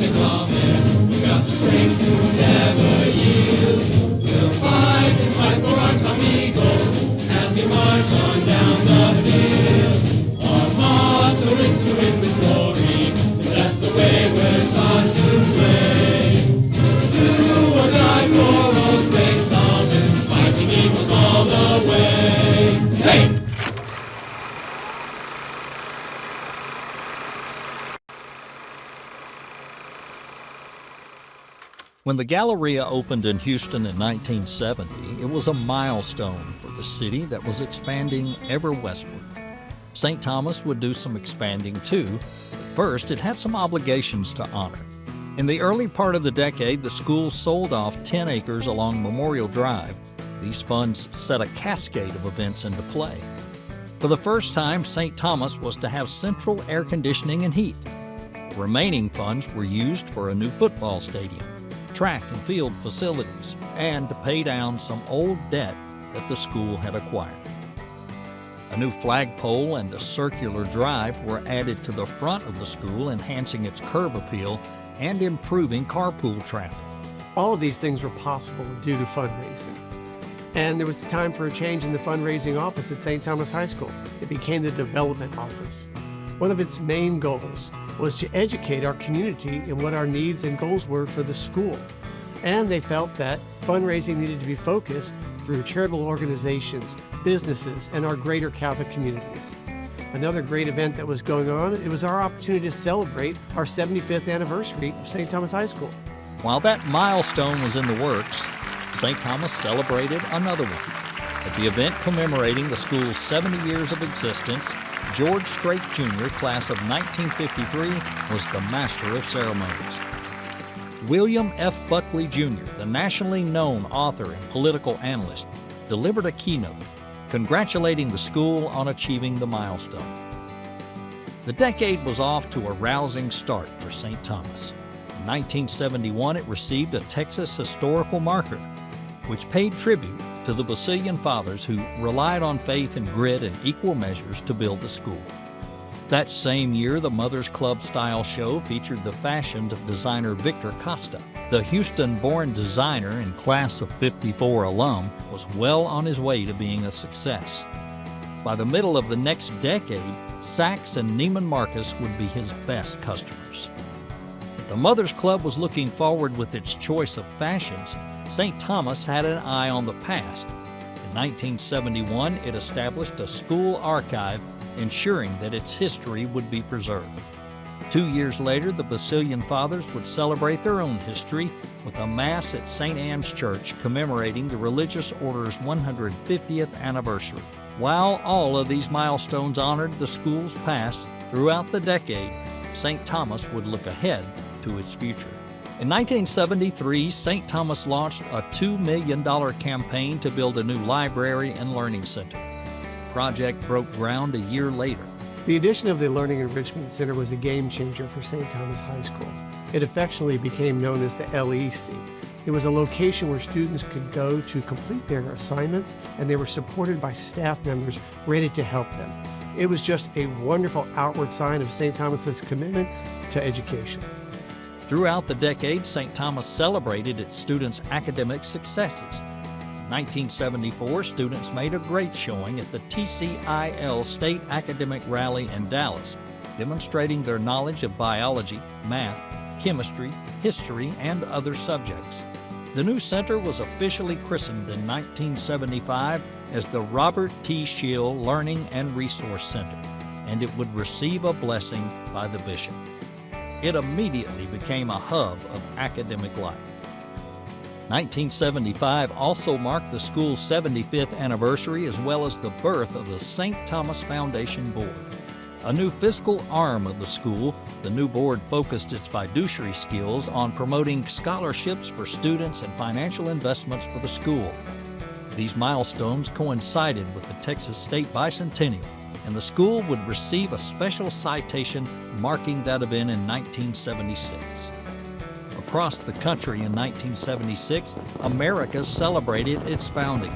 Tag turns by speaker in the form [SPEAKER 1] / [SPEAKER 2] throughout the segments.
[SPEAKER 1] St. Thomas, we got the strength to never yield. We'll fight and fight for our Tom Eagle as we march on down the field. Our motto is to win with glory, 'cause that's the way we're taught to play. Do or die for old St. Thomas, fighting Eagles all the way. Hey!
[SPEAKER 2] When the Galleria opened in Houston in 1970, it was a milestone for the city that was expanding ever westward. St. Thomas would do some expanding too, but first it had some obligations to honor. In the early part of the decade, the school sold off 10 acres along Memorial Drive. These funds set a cascade of events into play. For the first time, St. Thomas was to have central air conditioning and heat. The remaining funds were used for a new football stadium, track and field facilities, and to pay down some old debt that the school had acquired. A new flagpole and a circular drive were added to the front of the school, enhancing its curb appeal and improving carpool traffic.
[SPEAKER 3] All of these things were possible due to fundraising. And there was a time for a change in the fundraising office at St. Thomas High School. It became the development office. One of its main goals was to educate our community in what our needs and goals were for the school. And they felt that fundraising needed to be focused through charitable organizations, businesses, and our greater Catholic communities. Another great event that was going on, it was our opportunity to celebrate our 75th anniversary of St. Thomas High School.
[SPEAKER 2] While that milestone was in the works, St. Thomas celebrated another one. At the event commemorating the school's 70 years of existence, George Strait Jr., class of 1953, was the master of ceremonies. William F. Buckley Jr., the nationally known author and political analyst, delivered a keynote congratulating the school on achieving the milestone. The decade was off to a rousing start for St. Thomas. In 1971, it received a Texas historical marker, which paid tribute to the Basilian Fathers who relied on faith and grit in equal measures to build the school. That same year, the Mothers Club style show featured the fashioned designer Victor Costa. The Houston-born designer and class of '54 alum was well on his way to being a success. By the middle of the next decade, Saks and Neiman Marcus would be his best customers. But the Mothers Club was looking forward with its choice of fashions. St. Thomas had an eye on the past. In 1971, it established a school archive, ensuring that its history would be preserved. 2 years later, the Basilian Fathers would celebrate their own history with a Mass at St. Anne's Church commemorating the religious order's 150th anniversary. While all of these milestones honored the school's past, throughout the decade, St. Thomas would look ahead to its future. In 1973, St. Thomas launched a $2 million campaign to build a new library and learning center. The project broke ground a year later.
[SPEAKER 3] The addition of the Learning Enrichment Center was a game changer for St. Thomas High School. It affectionately became known as the LEC. It was a location where students could go to complete their assignments, and they were supported by staff members ready to help them. It was just a wonderful outward sign of St. Thomas's commitment to education.
[SPEAKER 2] Throughout the decade, St. Thomas celebrated its students' academic successes. In 1974, students made a great showing at the TCIL State Academic Rally in Dallas, demonstrating their knowledge of biology, math, chemistry, history, and other subjects. The new center was officially christened in 1975 as the Robert T. Schill Learning and Resource Center, and it would receive a blessing by the bishop. It immediately became a hub of academic life. 1975 also marked the school's 75th anniversary, as well as the birth of the St. Thomas Foundation Board. A new fiscal arm of the school, the new board focused its fiduciary skills on promoting scholarships for students and financial investments for the school. These milestones coincided with the Texas State Bicentennial, and the school would receive a special citation marking that event in 1976. Across the country in 1976, America celebrated its founding.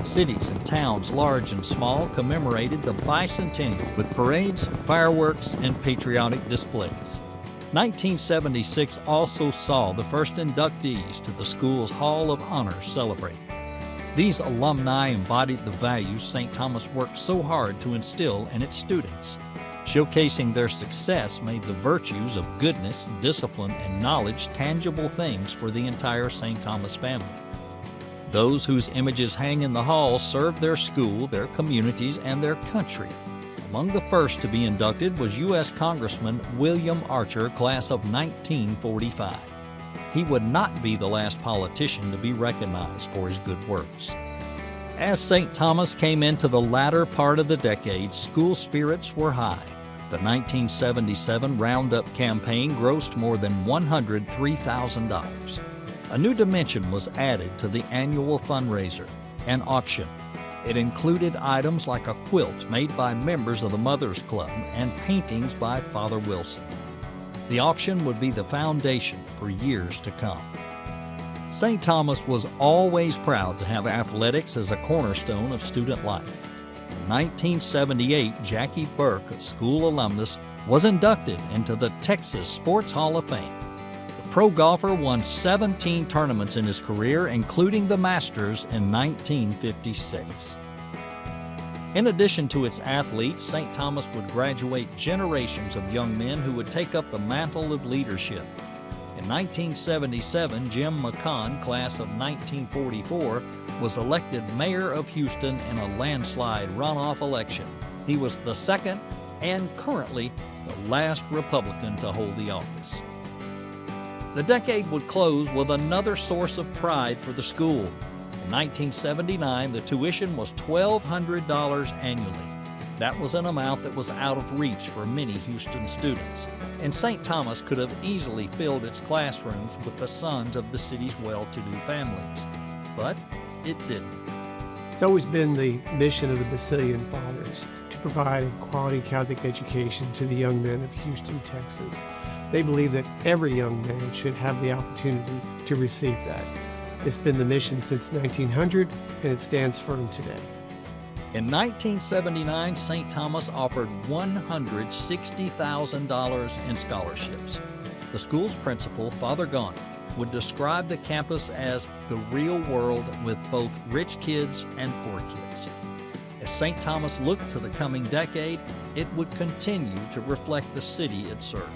[SPEAKER 2] Cities and towns, large and small, commemorated the bicentennial with parades, fireworks, and patriotic displays. 1976 also saw the first inductees to the school's Hall of Honor celebrated. These alumni embodied the values St. Thomas worked so hard to instill in its students. Showcasing their success made the virtues of goodness, discipline, and knowledge tangible things for the entire St. Thomas family. Those whose images hang in the hall served their school, their communities, and their country. Among the first to be inducted was U.S. Congressman William Archer, class of 1945. He would not be the last politician to be recognized for his good works. As St. Thomas came into the latter part of the decade, school spirits were high. The 1977 Roundup campaign grossed more than $103,000. A new dimension was added to the annual fundraiser, an auction. It included items like a quilt made by members of the Mothers Club and paintings by Father Wilson. The auction would be the foundation for years to come. St. Thomas was always proud to have athletics as a cornerstone of student life. In 1978, Jackie Burke, a school alumnus, was inducted into the Texas Sports Hall of Fame. The pro golfer won 17 tournaments in his career, including the Masters in 1956. In addition to its athletes, St. Thomas would graduate generations of young men who would take up the mantle of leadership. In 1977, Jim McCann, class of 1944, was elected mayor of Houston in a landslide runoff election. He was the second and currently the last Republican to hold the office. The decade would close with another source of pride for the school. In 1979, the tuition was $1,200 annually. That was an amount that was out of reach for many Houston students, and St. Thomas could have easily filled its classrooms with the sons of the city's well-to-do families. But it didn't.
[SPEAKER 3] It's always been the mission of the Basilian Fathers to provide a quality Catholic education to the young men of Houston, Texas. They believe that every young man should have the opportunity to receive that. It's been the mission since 1900, and it stands firm today.
[SPEAKER 2] In 1979, St. Thomas offered $160,000 in scholarships. The school's principal, Father Gaunt, would describe the campus as the real world with both rich kids and poor kids. As St. Thomas looked to the coming decade, it would continue to reflect the city it served.